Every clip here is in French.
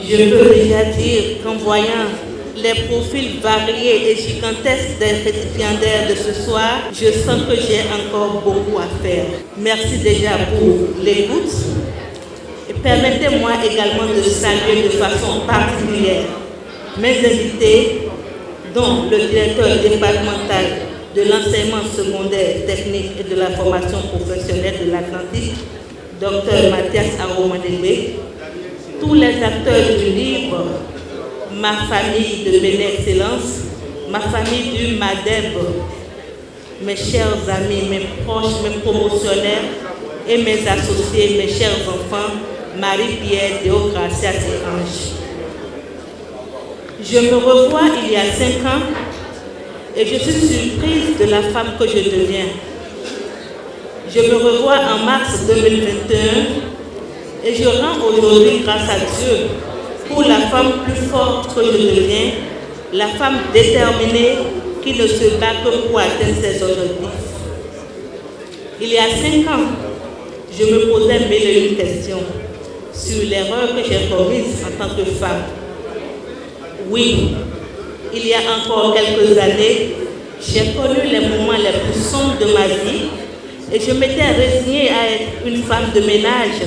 Je peux déjà dire qu'en voyant les profils variés et gigantesques des récipiendaires de ce soir, je sens que j'ai encore beaucoup à faire. Merci déjà pour l'écoute. Et permettez-moi également de saluer de façon particulière mes invités, dont le directeur départemental de l'enseignement secondaire, technique et de la formation professionnelle de l'Atlantique, Dr Mathias Aromadébé, tous les acteurs du livre, ma famille de Belle Excellence, ma famille du MADEB, mes chers amis, mes proches, mes promotionnaires et mes associés, mes chers enfants, Marie-Pierre, Déogracias et Ange. Je me revois il y a 5 ans et je suis surprise de la femme que je deviens. Je me revois en mars 2021 et je rends aujourd'hui grâce à Dieu pour la femme plus forte que je deviens, la femme déterminée qui ne se bat que pour atteindre ses objectifs. Il y a 5 ans, je me posais mille et une questions sur l'erreur que j'ai commise en tant que femme. Oui, il y a encore quelques années, j'ai connu les moments les plus sombres de ma vie et je m'étais résignée à être une femme de ménage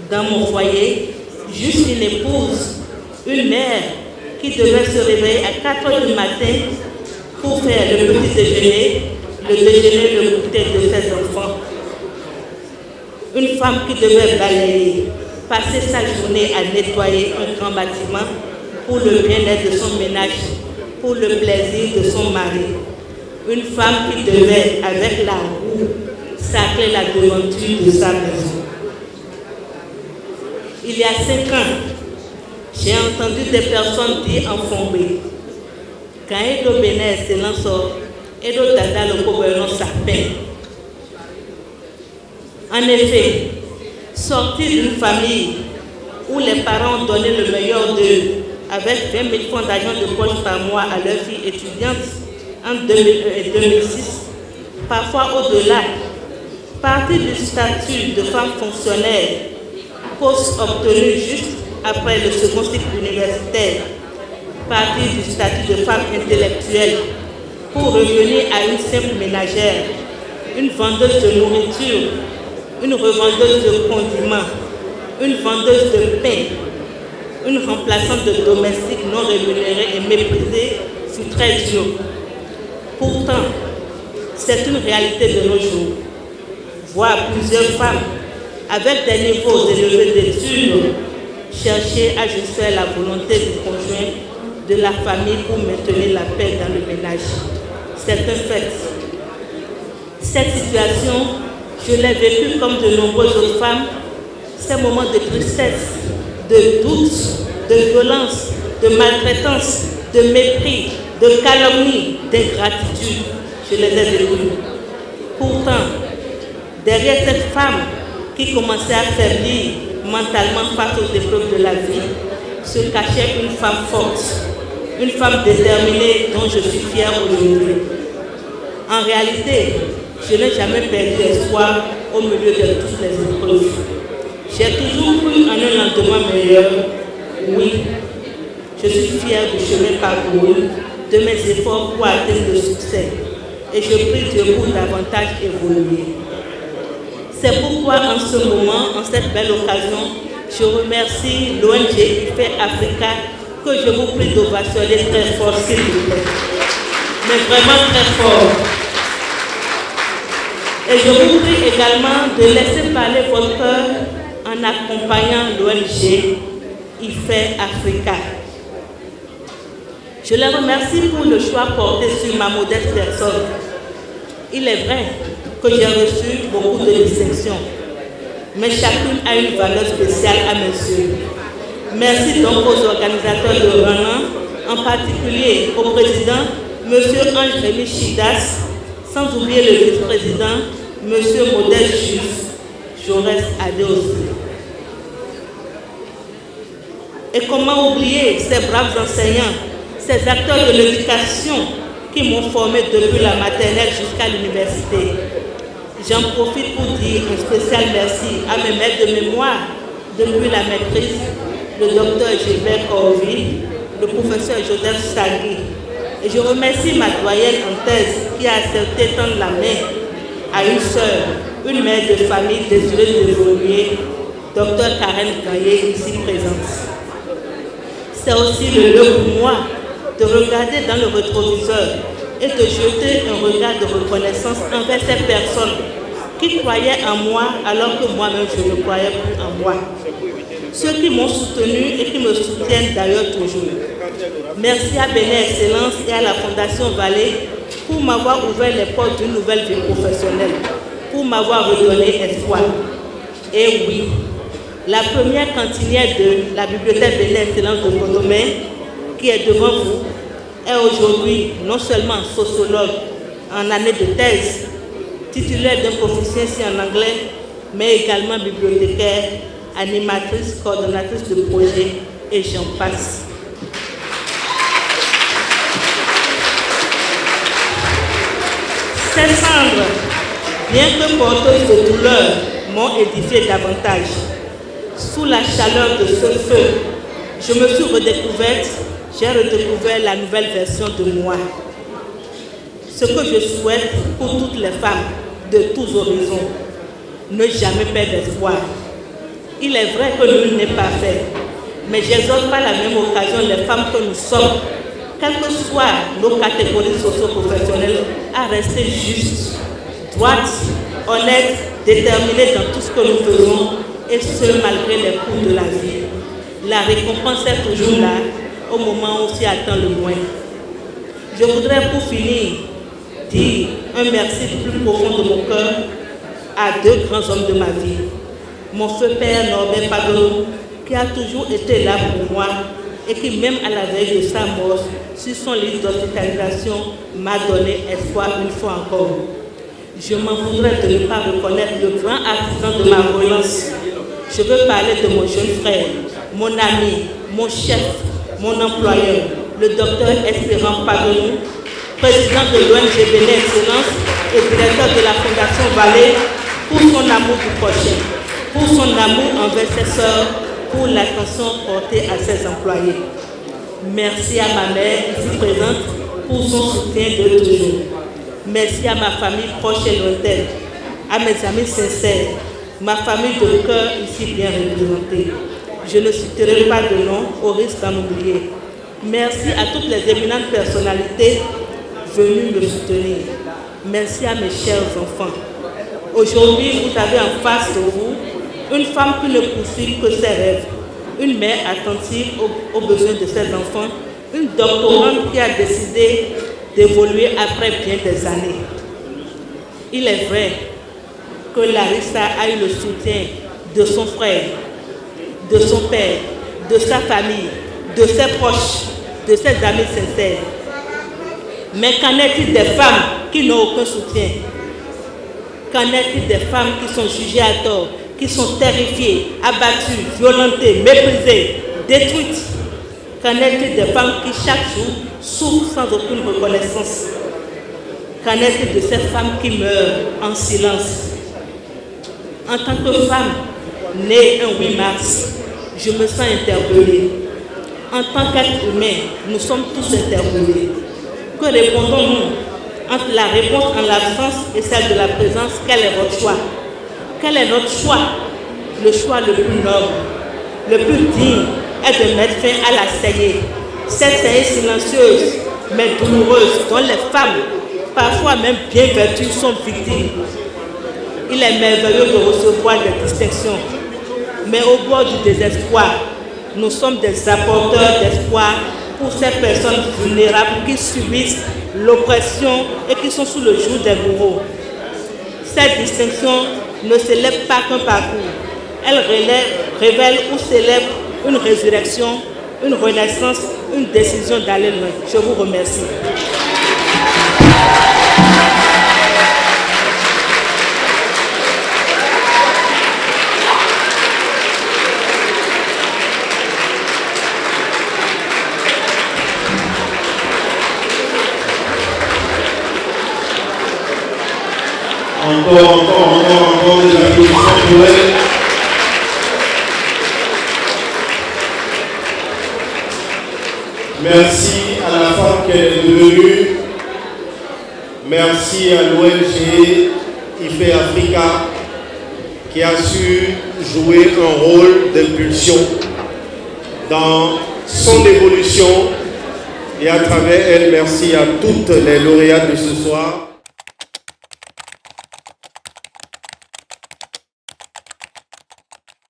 dans mon foyer, juste une épouse, une mère qui devait se réveiller à 4 heures du matin pour faire le petit déjeuner, le goûter de ses enfants. Une femme qui devait balayer, passer sa journée à nettoyer un grand bâtiment pour le bien-être de son ménage, pour le plaisir de son mari. Une femme qui devait, avec la roue, sacrer la devanture de sa maison. Il y a 5 ans, j'ai entendu des personnes dire en Fombé, quand Edo Bénin se lance, Edo Dada le gouvernement sapin. En effet, sortir d'une famille où les parents donnaient le meilleur d'eux, avec 20 000 francs d'argent de poche par mois à leur fille étudiante en 2001 et 2006, parfois au-delà, partir du statut de femme fonctionnaire, poste obtenu juste après le second cycle universitaire, partir du statut de femme intellectuelle pour revenir à une simple ménagère, une vendeuse de nourriture, une revendeuse de condiments, une vendeuse de pain, une remplaçante de domestique non rémunérée et méprisée fut très dur. Pourtant, c'est une réalité de nos jours. Voir plusieurs femmes avec des niveaux élevés d'études chercher à justifier la volonté du conjoint de la famille pour maintenir la paix dans le ménage. C'est un fait. Cette situation, je l'ai vécue comme de nombreuses autres femmes, ces moments de tristesse, de doute, de violence, de maltraitance, de mépris, de calomnie, d'ingratitude. Je les ai vécues. Pourtant, derrière cette femme qui commençait à faiblir mentalement face aux épreuves de la vie, se cachait une femme forte, une femme déterminée dont je suis fière aujourd'hui. En réalité, je n'ai jamais perdu espoir au milieu de toutes les épreuves. J'ai toujours cru en un lendemain meilleur. Oui, je suis fière du chemin parcouru, de mes efforts pour atteindre le succès. Et je prie Dieu pour davantage évoluer. C'est pourquoi en ce moment, en cette belle occasion, je remercie l'ONG IFE Africa que je vous prie d'ovationner très fort, s'il vous plaît. Mais vraiment très fort. Et je vous prie également de laisser parler votre cœur en accompagnant l'ONG IFE Africa. Je les remercie pour le choix porté sur ma modeste personne. Il est vrai que j'ai reçu beaucoup de distinctions, mais chacune a une valeur spéciale à mes yeux. Merci donc aux organisateurs de Renan, en particulier au président, M. Ange-Rémy Chidas, sans oublier le vice-président, M. Modeste Juif, Jaurès Adéos. Et comment oublier ces braves enseignants, ces acteurs de l'éducation qui m'ont formé depuis la maternelle jusqu'à l'université. J'en profite pour dire un spécial merci à mes maîtres de mémoire depuis la maîtrise, le docteur Gilbert Corvi, le professeur Joseph Sagui. Et je remercie ma doyenne en thèse qui a accepté tendre la main à une sœur, une mère de famille désireuse d'évoluer, docteur Karen Gaillet, ici présente. C'est aussi le lieu pour moi de regarder dans le rétroviseur et de jeter un regard de reconnaissance envers ces personnes qui croyaient en moi alors que moi-même je ne croyais plus en moi. Ceux qui m'ont soutenu et qui me soutiennent d'ailleurs toujours. Merci à Bénin Excellence et à la Fondation Vallée pour m'avoir ouvert les portes d'une nouvelle vie professionnelle, pour m'avoir redonné espoir. Et oui, la première cantinière de la bibliothèque Bénin Excellence de Codomé, qui est devant vous, est aujourd'hui non seulement sociologue en année de thèse, titulaire d'un proficiency en anglais, mais également bibliothécaire, animatrice, coordonnatrice de projet et j'en passe. Ces cendres, bien que porteuses de douleur, m'ont édifié davantage. Sous la chaleur de ce feu, je me suis redécouverte, j'ai redécouvert la nouvelle version de moi. Ce que je souhaite pour toutes les femmes de tous horizons, ne jamais perdre espoir. Il est vrai que nul n'est parfait, mais j'exhorte par la même occasion les femmes que nous sommes, quelles que soient nos catégories socio-professionnelles, à rester justes, droites, honnêtes, déterminées dans tout ce que nous faisons, et ce malgré les coups de la vie. La récompense est toujours là, au moment où on s'y attend le moins. Je voudrais pour finir dire un merci du plus profond de mon cœur à deux grands hommes de ma vie. Mon feu père Norbert Padono, qui a toujours été là pour moi et qui, même à la veille de sa mort, sur son lit d'hospitalisation, m'a donné espoir une fois encore. Je m'en voudrais de ne pas reconnaître le grand artisan de ma relance. Je veux parler de mon jeune frère, mon ami, mon chef, mon employeur, le docteur Espérant Padono, président de l'ONG Bénin Excellence et directeur de la Fondation Vallée, pour son amour du prochain, pour son amour envers ses sœurs, pour l'attention portée à ses employés. Merci à ma mère ici présente pour son soutien de toujours. Merci à ma famille proche et lointaine, à mes amis sincères, ma famille de cœur ici bien représentée. Je ne citerai pas de nom au risque d'en oublier. Merci à toutes les éminentes personnalités venues me soutenir. Merci à mes chers enfants. Aujourd'hui, vous avez en face de vous une femme qui ne poursuit que ses rêves, une mère attentive aux besoins de ses enfants, une doctorante qui a décidé d'évoluer après bien des années. Il est vrai que Larissa a eu le soutien de son frère, de son père, de sa famille, de ses proches, de ses amis sincères. Mais qu'en est-il des femmes qui n'ont aucun soutien? Qu'en est-il des femmes qui sont jugées à tort, qui sont terrifiées, abattues, violentées, méprisées, détruites? Qu'en est-il des femmes qui chaque jour souffrent sans aucune reconnaissance? Qu'en est-il de ces femmes qui meurent en silence? En tant que femme née un 8 mars, je me sens interpellée. En tant qu'être humain, nous sommes tous interpellés. Que répondons-nous entre la réponse en l'absence et celle de la présence? Quel est votre choix? Quel est notre choix? Le choix le plus noble, le plus digne est de mettre fin à la saignée. Cette saignée silencieuse, mais douloureuse, dont les femmes, parfois même bien vêtues, sont victimes. Il est merveilleux de recevoir des distinctions, mais au bord du désespoir, nous sommes des apporteurs d'espoir pour ces personnes vulnérables qui subissent l'oppression et qui sont sous le joug des bourreaux. Cette distinction ne célèbre pas qu'un parcours, elle révèle ou célèbre une résurrection, une renaissance, une décision d'aller loin. Je vous remercie. Encore des applaudissements pour elle. Merci à la femme qu'elle est devenue. Merci à l'ONG IFE Africa qui a su jouer un rôle d'impulsion dans son évolution. Et à travers elle, merci à toutes les lauréates de ce soir.